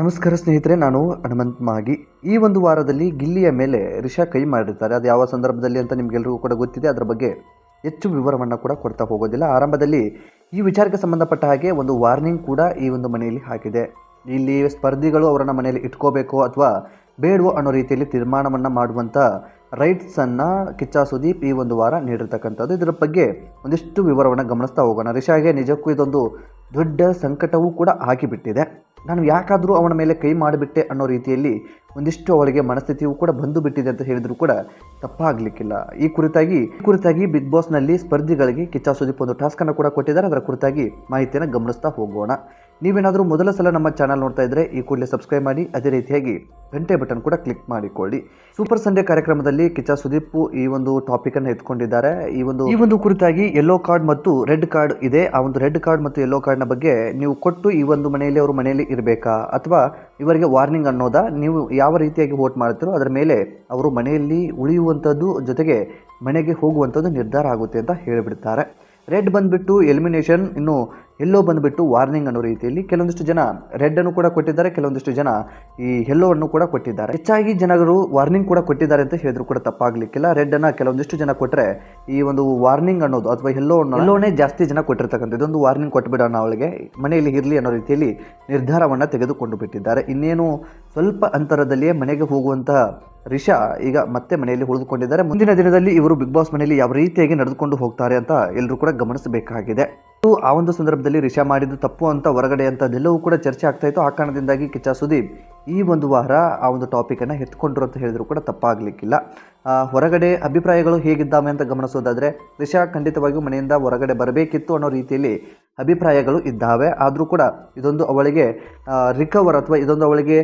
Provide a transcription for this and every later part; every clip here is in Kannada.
ನಮಸ್ಕಾರ ಸ್ನೇಹಿತರೆ, ನಾನು ಹನುಮಂತ್ ಮಾಗಿ. ಈ ಒಂದು ವಾರದಲ್ಲಿ ಗಿಲ್ಲಿಯ ಮೇಲೆ ರಿಷಾ ಕೈ ಮಾಡಿರ್ತಾರೆ. ಅದು ಯಾವ ಸಂದರ್ಭದಲ್ಲಿ ಅಂತ ನಿಮಗೆಲ್ಲರಿಗೂ ಕೂಡ ಗೊತ್ತಿದೆ. ಅದರ ಬಗ್ಗೆ ಹೆಚ್ಚು ವಿವರವನ್ನು ಕೂಡ ಕೊಡ್ತಾ ಹೋಗೋದಿಲ್ಲ. ಆರಂಭದಲ್ಲಿ ಈ ವಿಚಾರಕ್ಕೆ ಸಂಬಂಧಪಟ್ಟ ಹಾಗೆ ಒಂದು ವಾರ್ನಿಂಗ್ ಕೂಡ ಈ ಒಂದು ಮನೆಯಲ್ಲಿ ಹಾಕಿದೆ. ಇಲ್ಲಿ ಸ್ಪರ್ಧಿಗಳು ಅವರನ್ನು ಮನೆಯಲ್ಲಿ ಇಟ್ಕೋಬೇಕು ಅಥವಾ ಬೇಡವೋ ಅನ್ನೋ ರೀತಿಯಲ್ಲಿ ತೀರ್ಮಾನವನ್ನು ಮಾಡುವಂಥ ರೈಟ್ಸನ್ನು ಕಿಚ್ಚ ಸುದೀಪ್ ಈ ಒಂದು ವಾರ ನೀಡಿರ್ತಕ್ಕಂಥದ್ದು. ಇದರ ಬಗ್ಗೆ ಒಂದಿಷ್ಟು ವಿವರವನ್ನು ಗಮನಿಸ್ತಾ ಹೋಗೋಣ. ರಿಷಾಗೆ ನಿಜಕ್ಕೂ ಇದೊಂದು ದೊಡ್ಡ ಸಂಕಟವೂ ಕೂಡ ಆಗಿಬಿಟ್ಟಿದೆ. ನಾನು ಯಾಕಾದರೂ ಅವನ ಮೇಲೆ ಕೈ ಮಾಡಿಬಿಟ್ಟೆ ಅನ್ನೋ ರೀತಿಯಲ್ಲಿ ಒಂದಿಷ್ಟು ಅವಳಿಗೆ ಮನಸ್ಥಿತಿಯೂ ಕೂಡ ಬಂದು ಬಿಟ್ಟಿದೆ ಅಂತ ಹೇಳಿದರೂ ಕೂಡ ತಪ್ಪಾಗಲಿಕ್ಕಿಲ್ಲ. ಈ ಕುರಿತಾಗಿ ಬಿಗ್ ಬಾಸ್ನಲ್ಲಿ ಸ್ಪರ್ಧಿಗಳಿಗೆ ಕಿಚ್ಚ ಸುದೀಪ್ ಒಂದು ಟಾಸ್ಕನ್ನು ಕೂಡ ಕೊಟ್ಟಿದ್ದಾರೆ. ಅದರ ಕುರಿತಾಗಿ ಮಾಹಿತಿಯನ್ನು ಗಮನಿಸ್ತಾ ಹೋಗೋಣ. ನೀವೇನಾದರೂ ಮೊದಲ ಸಲ ನಮ್ಮ ಚಾನಲ್ ನೋಡ್ತಾ ಇದ್ದರೆ ಈ ಕೂಡಲೇ ಸಬ್ಸ್ಕ್ರೈಬ್ ಮಾಡಿ, ಅದೇ ರೀತಿಯಾಗಿ ಗಂಟೆ ಬಟನ್ ಕೂಡ ಕ್ಲಿಕ್ ಮಾಡಿಕೊಳ್ಳಿ. ಸೂಪರ್ ಸಂಡೇ ಕಾರ್ಯಕ್ರಮದಲ್ಲಿ ಕಿಚ್ಚ ಸುದೀಪ್ ಈ ಒಂದು ಟಾಪಿಕನ್ನು ಎತ್ಕೊಂಡಿದ್ದಾರೆ. ಈ ಒಂದು ಕುರಿತಾಗಿ ಯೆಲ್ಲೋ ಕಾರ್ಡ್ ಮತ್ತು ರೆಡ್ ಕಾರ್ಡ್ ಇದೆ. ಆ ಒಂದು ರೆಡ್ ಕಾರ್ಡ್ ಮತ್ತು ಯೆಲ್ಲೋ ಕಾರ್ಡ್ನ ಬಗ್ಗೆ ನೀವು ಕೊಟ್ಟು ಈ ಒಂದು ಮನೆಯಲ್ಲಿ ಅವರು ಮನೆಯಲ್ಲಿ ಇರಬೇಕಾ ಅಥವಾ ಇವರಿಗೆ ವಾರ್ನಿಂಗ್ ಅನ್ನೋದಾ, ನೀವು ಯಾವ ರೀತಿಯಾಗಿ ವೋಟ್ ಮಾಡ್ತೀರೋ ಅದರ ಮೇಲೆ ಅವರು ಮನೆಯಲ್ಲಿ ಉಳಿಯುವಂಥದ್ದು ಜೊತೆಗೆ ಮನೆಗೆ ಹೋಗುವಂಥದ್ದು ನಿರ್ಧಾರ ಆಗುತ್ತೆ ಅಂತ ಹೇಳಿಬಿಡ್ತಾರೆ. ರೆಡ್ ಬಂದುಬಿಟ್ಟು ಎಲಿಮಿನೇಷನ್, ಇನ್ನು ಯೆಲ್ಲೋ ಬಂದುಬಿಟ್ಟು ವಾರ್ನಿಂಗ್ ಅನ್ನೋ ರೀತಿಯಲ್ಲಿ ಕೆಲವೊಂದಿಷ್ಟು ಜನ ರೆಡ್ಡನ್ನು ಕೂಡ ಕೊಟ್ಟಿದ್ದಾರೆ, ಕೆಲವೊಂದಿಷ್ಟು ಜನ ಈ ಯೆಲ್ಲೋವನ್ನು ಕೂಡ ಕೊಟ್ಟಿದ್ದಾರೆ. ಹೆಚ್ಚಾಗಿ ಜನರು ವಾರ್ನಿಂಗ್ ಕೂಡ ಕೊಟ್ಟಿದ್ದಾರೆ ಅಂತ ಹೇಳಿದ್ರು ಕೂಡ ತಪ್ಪಾಗಲಿಕ್ಕಿಲ್ಲ. ರೆಡ್ಡನ್ನು ಕೆಲವೊಂದಿಷ್ಟು ಜನ ಕೊಟ್ಟರೆ ಈ ಒಂದು ವಾರ್ನಿಂಗ್ ಅನ್ನೋದು ಅಥವಾ ಯೆಲ್ಲೋನೇ ಜಾಸ್ತಿ ಜನ ಕೊಟ್ಟಿರ್ತಕ್ಕಂಥ ಇದೊಂದು ವಾರ್ನಿಂಗ್ ಕೊಟ್ಟುಬಿಡೋಣ ಅವಳಿಗೆ ಮನೆಯಲ್ಲಿ ಇರಲಿ ಅನ್ನೋ ರೀತಿಯಲ್ಲಿ ನಿರ್ಧಾರವನ್ನು ತೆಗೆದುಕೊಂಡು ಬಿಟ್ಟಿದ್ದಾರೆ. ಇನ್ನೇನು ಸ್ವಲ್ಪ ಅಂತರದಲ್ಲಿಯೇ ಮನೆಗೆ ಹೋಗುವಂಥ ರಿಷಾ ಈಗ ಮತ್ತೆ ಮನೆಯಲ್ಲಿ ಉಳಿದುಕೊಂಡಿದ್ದಾರೆ. ಮುಂದಿನ ದಿನದಲ್ಲಿ ಇವರು ಬಿಗ್ ಬಾಸ್ ಮನೆಯಲ್ಲಿ ಯಾವ ರೀತಿಯಾಗಿ ನಡೆದುಕೊಂಡು ಹೋಗ್ತಾರೆ ಅಂತ ಎಲ್ಲರೂ ಕೂಡ ಗಮನಿಸಬೇಕಾಗಿದೆ. ಆ ಒಂದು ಸಂದರ್ಭದಲ್ಲಿ ರಿಷಾ ಮಾಡಿದ್ದು ತಪ್ಪು ಅಂತ ಹೊರಗಡೆ ಅಂತದೆಲ್ಲವೂ ಕೂಡ ಚರ್ಚೆ ಆಗ್ತಾ ಇತ್ತು. ಆ ಕಾರಣದಿಂದಾಗಿ ಕಿಚ್ಚ ಸುದೀಪ್ ಈ ಒಂದು ವಾರ ಆ ಒಂದು ಟಾಪಿಕನ್ನು ಎತ್ಕೊಂಡ್ರು ಅಂತ ಹೇಳಿದ್ರು ಕೂಡ ತಪ್ಪಾಗಲಿಕ್ಕಿಲ್ಲ. ಹೊರಗಡೆ ಅಭಿಪ್ರಾಯಗಳು ಹೇಗಿದ್ದಾವೆ ಅಂತ ಗಮನಿಸೋದಾದರೆ ರಿಷಾ ಖಂಡಿತವಾಗಿಯೂ ಮನೆಯಿಂದ ಹೊರಗಡೆ ಬರಬೇಕಿತ್ತು ಅನ್ನೋ ರೀತಿಯಲ್ಲಿ ಅಭಿಪ್ರಾಯಗಳು ಇದ್ದಾವೆ. ಆದರೂ ಕೂಡ ಇದೊಂದು ಅವಳಿಗೆ ರಿಕವರ್ ಅಥವಾ ಇದೊಂದು ಅವಳಿಗೆ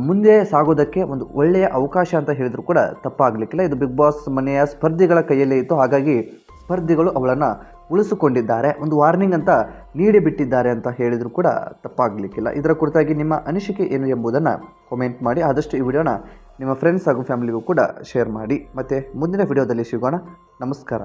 ಮುಂದೆ ಸಾಗೋದಕ್ಕೆ ಒಂದು ಒಳ್ಳೆಯ ಅವಕಾಶ ಅಂತ ಹೇಳಿದ್ರು ಕೂಡ ತಪ್ಪಾಗಲಿಕ್ಕಿಲ್ಲ. ಇದು ಬಿಗ್ ಬಾಸ್ ಮನೆಯ ಸ್ಪರ್ಧಿಗಳ ಕೈಯಲ್ಲೇ ಇತ್ತು. ಹಾಗಾಗಿ ಸ್ಪರ್ಧಿಗಳು ಅವಳನ್ನು ಉಳಿಸಿಕೊಂಡಿದ್ದಾರೆ, ಒಂದು ವಾರ್ನಿಂಗ್ ಅಂತ ನೀಡಿಬಿಟ್ಟಿದ್ದಾರೆ ಅಂತ ಹೇಳಿದರೂ ಕೂಡ ತಪ್ಪಾಗಲಿಕ್ಕಿಲ್ಲ. ಇದರ ಕುರಿತಾಗಿ ನಿಮ್ಮ ಅನಿಸಿಕೆ ಏನು ಎಂಬುದನ್ನು ಕಾಮೆಂಟ್ ಮಾಡಿ. ಆದಷ್ಟು ಈ ವಿಡಿಯೋನ ನಿಮ್ಮ ಫ್ರೆಂಡ್ಸ್ ಹಾಗೂ ಫ್ಯಾಮಿಲಿಗೂ ಕೂಡ ಶೇರ್ ಮಾಡಿ. ಮತ್ತು ಮುಂದಿನ ವಿಡಿಯೋದಲ್ಲಿ ಸಿಗೋಣ. ನಮಸ್ಕಾರ.